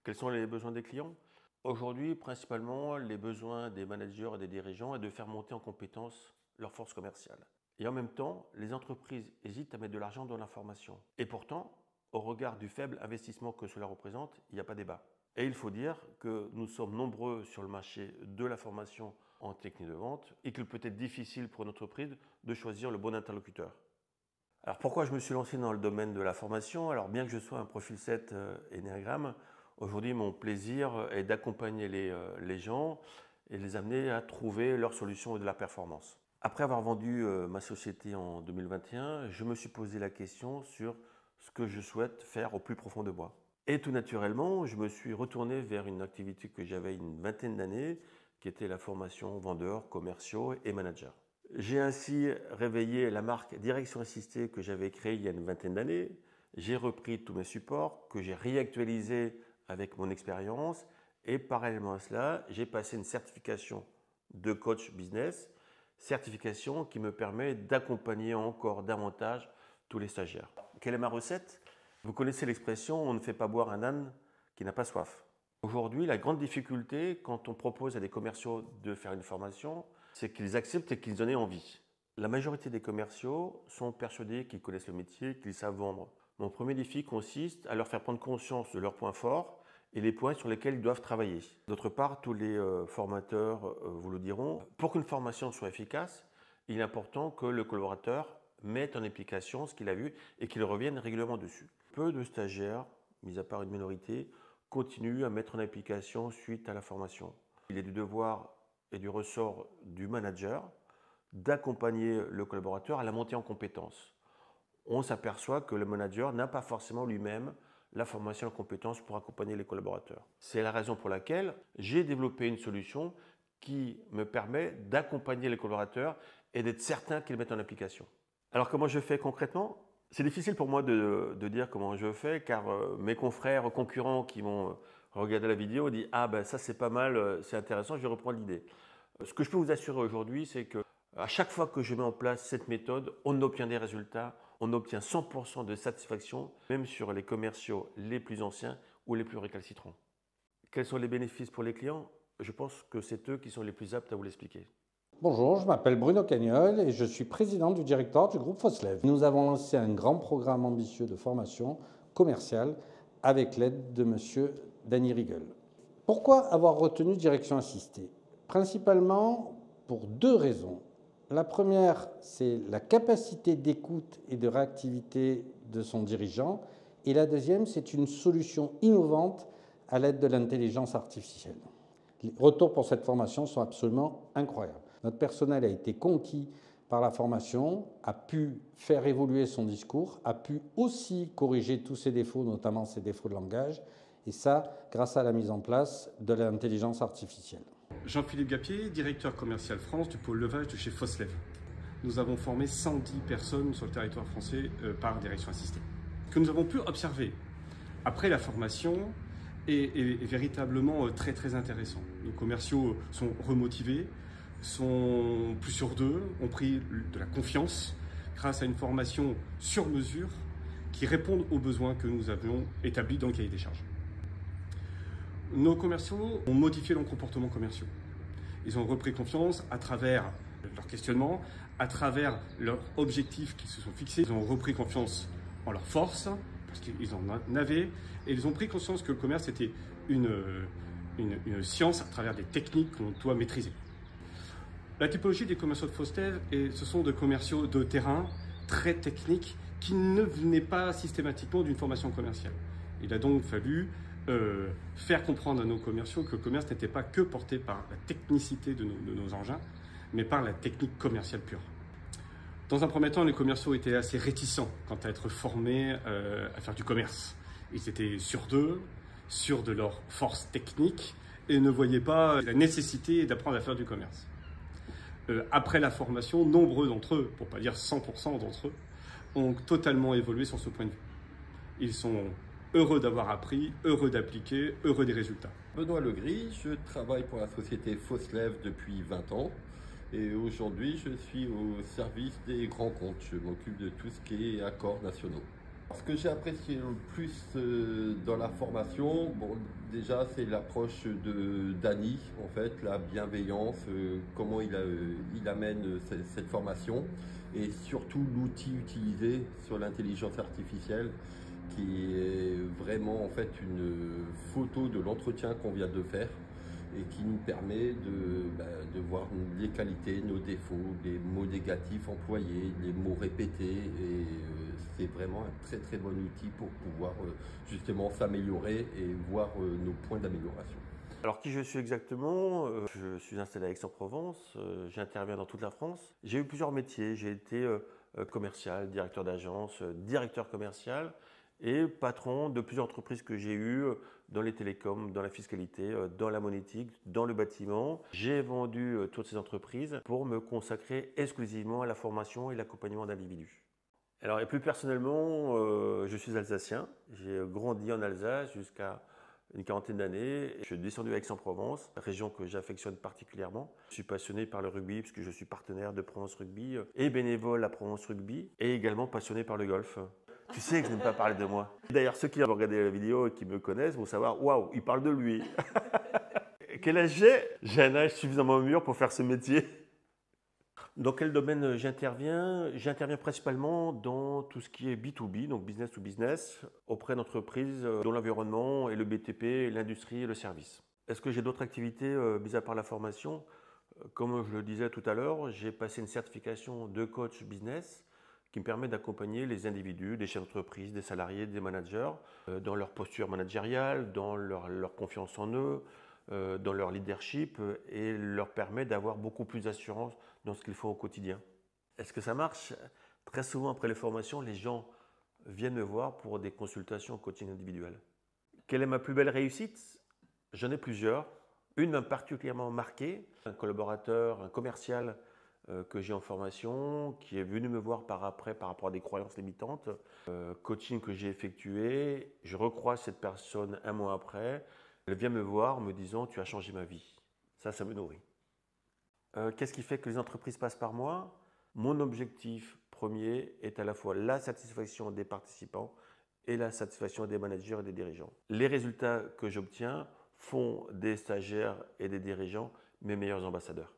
Quels sont les besoins des clients? Aujourd'hui, principalement, les besoins des managers et des dirigeants est de faire monter en compétence leur force commerciale. Et en même temps, les entreprises hésitent à mettre de l'argent dans la formation. Et pourtant, au regard du faible investissement que cela représente, il n'y a pas débat. Et il faut dire que nous sommes nombreux sur le marché de la formation en technique de vente et qu'il peut être difficile pour une entreprise de choisir le bon interlocuteur. Alors pourquoi je me suis lancé dans le domaine de la formation? Alors bien que je sois un profil 7 Ennéagramme, aujourd'hui mon plaisir est d'accompagner les gens et les amener à trouver leur solution et de la performance. Après avoir vendu ma société en 2021, je me suis posé la question sur ce que je souhaite faire au plus profond de moi. Et tout naturellement, je me suis retourné vers une activité que j'avais une vingtaine d'années, qui était la formation vendeurs, commerciaux et managers. J'ai ainsi réveillé la marque Direction Assistée que j'avais créée il y a une vingtaine d'années. J'ai repris tous mes supports que j'ai réactualisés avec mon expérience et parallèlement à cela, j'ai passé une certification de coach business, certification qui me permet d'accompagner encore davantage tous les stagiaires. Quelle est ma recette? Vous connaissez l'expression « on ne fait pas boire un âne qui n'a pas soif ». Aujourd'hui, la grande difficulté quand on propose à des commerciaux de faire une formation, c'est qu'ils acceptent et qu'ils en aient envie. La majorité des commerciaux sont persuadés qu'ils connaissent le métier, qu'ils savent vendre. Mon premier défi consiste à leur faire prendre conscience de leurs points forts et les points sur lesquels ils doivent travailler. D'autre part, tous les formateurs vous le diront, pour qu'une formation soit efficace, il est important que le collaborateur mette en application ce qu'il a vu et qu'il revienne régulièrement dessus. Peu de stagiaires, mis à part une minorité, continuent à mettre en application suite à la formation. Il est du devoir et du ressort du manager d'accompagner le collaborateur à la montée en compétences. On s'aperçoit que le manager n'a pas forcément lui-même la formation en compétences pour accompagner les collaborateurs. C'est la raison pour laquelle j'ai développé une solution qui me permet d'accompagner les collaborateurs et d'être certain qu'ils mettent en application. Alors comment je fais concrètement? C'est difficile pour moi de dire comment je fais car mes confrères concurrents qui vont regarder la vidéo disent « Ah ben ça c'est pas mal, c'est intéressant, je vais reprendre l'idée ». Ce que je peux vous assurer aujourd'hui, c'est que à chaque fois que je mets en place cette méthode, on obtient des résultats, on obtient 100% de satisfaction, même sur les commerciaux les plus anciens ou les plus récalcitrants. Quels sont les bénéfices pour les clients? Je pense que c'est eux qui sont les plus aptes à vous l'expliquer. Bonjour, je m'appelle Bruno Cagnol et je suis président du directoire du groupe Foslev. Nous avons lancé un grand programme ambitieux de formation commerciale avec l'aide de monsieur Danny Riegel. Pourquoi avoir retenu Direction Assistée? Principalement pour deux raisons. La première, c'est la capacité d'écoute et de réactivité de son dirigeant. Et la deuxième, c'est une solution innovante à l'aide de l'intelligence artificielle. Les retours pour cette formation sont absolument incroyables. Notre personnel a été conquis par la formation, a pu faire évoluer son discours, a pu aussi corriger tous ses défauts, notamment ses défauts de langage, et ça grâce à la mise en place de l'intelligence artificielle. Jean-Philippe Gapier, directeur commercial France du pôle levage de chez Foslev. Nous avons formé 110 personnes sur le territoire français par direction assistée. Ce que nous avons pu observer après la formation est véritablement très intéressant. Nos commerciaux sont remotivés, sont plus sûrs d'eux, ont pris de la confiance grâce à une formation sur mesure qui répond aux besoins que nous avions établis dans le cahier des charges. Nos commerciaux ont modifié leurs comportements commerciaux. Ils ont repris confiance à travers leur questionnement, à travers leurs objectifs qu'ils se sont fixés. Ils ont repris confiance en leurs forces, parce qu'ils en avaient, et ils ont pris conscience que le commerce était une science à travers des techniques qu'on doit maîtriser. La typologie des commerciaux de Foslev, ce sont des commerciaux de terrain très techniques qui ne venaient pas systématiquement d'une formation commerciale. Il a donc fallu faire comprendre à nos commerciaux que le commerce n'était pas que porté par la technicité de nos engins, mais par la technique commerciale pure. Dans un premier temps, les commerciaux étaient assez réticents quant à être formés à faire du commerce. Ils étaient sûrs d'eux, sûrs de leur force technique et ne voyaient pas la nécessité d'apprendre à faire du commerce. Après la formation, nombreux d'entre eux, pour pas dire 100% d'entre eux, ont totalement évolué sur ce point de vue. Ils sont heureux d'avoir appris, heureux d'appliquer, heureux des résultats. Benoît Legris, je travaille pour la société Foslev depuis 20 ans et aujourd'hui je suis au service des grands comptes. Je m'occupe de tout ce qui est accords nationaux. Ce que j'ai apprécié le plus dans la formation, bon, déjà c'est l'approche de Dany, en fait, la bienveillance, comment il amène cette formation et surtout l'outil utilisé sur l'intelligence artificielle qui est vraiment en fait une photo de l'entretien qu'on vient de faire et qui nous permet de voir les qualités, nos défauts, les mots négatifs employés, les mots répétés et c'est vraiment un très très bon outil pour pouvoir justement s'améliorer et voir nos points d'amélioration. Alors qui je suis exactement? Je suis installé à Aix-en-Provence, j'interviens dans toute la France. J'ai eu plusieurs métiers, j'ai été commercial, directeur d'agence, directeur commercial et patron de plusieurs entreprises que j'ai eues dans les télécoms, dans la fiscalité, dans la monétique, dans le bâtiment. J'ai vendu toutes ces entreprises pour me consacrer exclusivement à la formation et l'accompagnement d'individus. Alors, et plus personnellement, je suis alsacien. J'ai grandi en Alsace jusqu'à une quarantaine d'années. Je suis descendu à Aix-en-Provence, région que j'affectionne particulièrement. Je suis passionné par le rugby puisque je suis partenaire de Provence Rugby et bénévole à Provence Rugby et également passionné par le golf. Tu sais que je n'aime pas parler de moi. D'ailleurs, ceux qui ont regardé la vidéo et qui me connaissent vont savoir, waouh, il parle de lui. Quel âge j'ai? J'ai un âge suffisamment mûr pour faire ce métier. Dans quel domaine j'interviens? J'interviens principalement dans tout ce qui est B2B, donc business to business, auprès d'entreprises dont l'environnement est le BTP, l'industrie et le service. Est-ce que j'ai d'autres activités mis à part la formation? Comme je le disais tout à l'heure, j'ai passé une certification de coach business qui me permet d'accompagner les individus, des chefs d'entreprise, des salariés, des managers, dans leur posture managériale, dans leur confiance en eux, dans leur leadership et leur permet d'avoir beaucoup plus d'assurance dans ce qu'ils font au quotidien. Est-ce que ça marche? Très souvent après les formations, les gens viennent me voir pour des consultations coaching individuel. Quelle est ma plus belle réussite? J'en ai plusieurs. Une m'a particulièrement marqué. Un collaborateur, un commercial que j'ai en formation, qui est venu me voir par rapport à des croyances limitantes. Coaching que j'ai effectué, je recroise cette personne un mois après. Elle vient me voir en me disant « tu as changé ma vie ». Ça me nourrit. Qu'est-ce qui fait que les entreprises passent par moi? Mon objectif premier est à la fois la satisfaction des participants et la satisfaction des managers et des dirigeants. Les résultats que j'obtiens font des stagiaires et des dirigeants mes meilleurs ambassadeurs.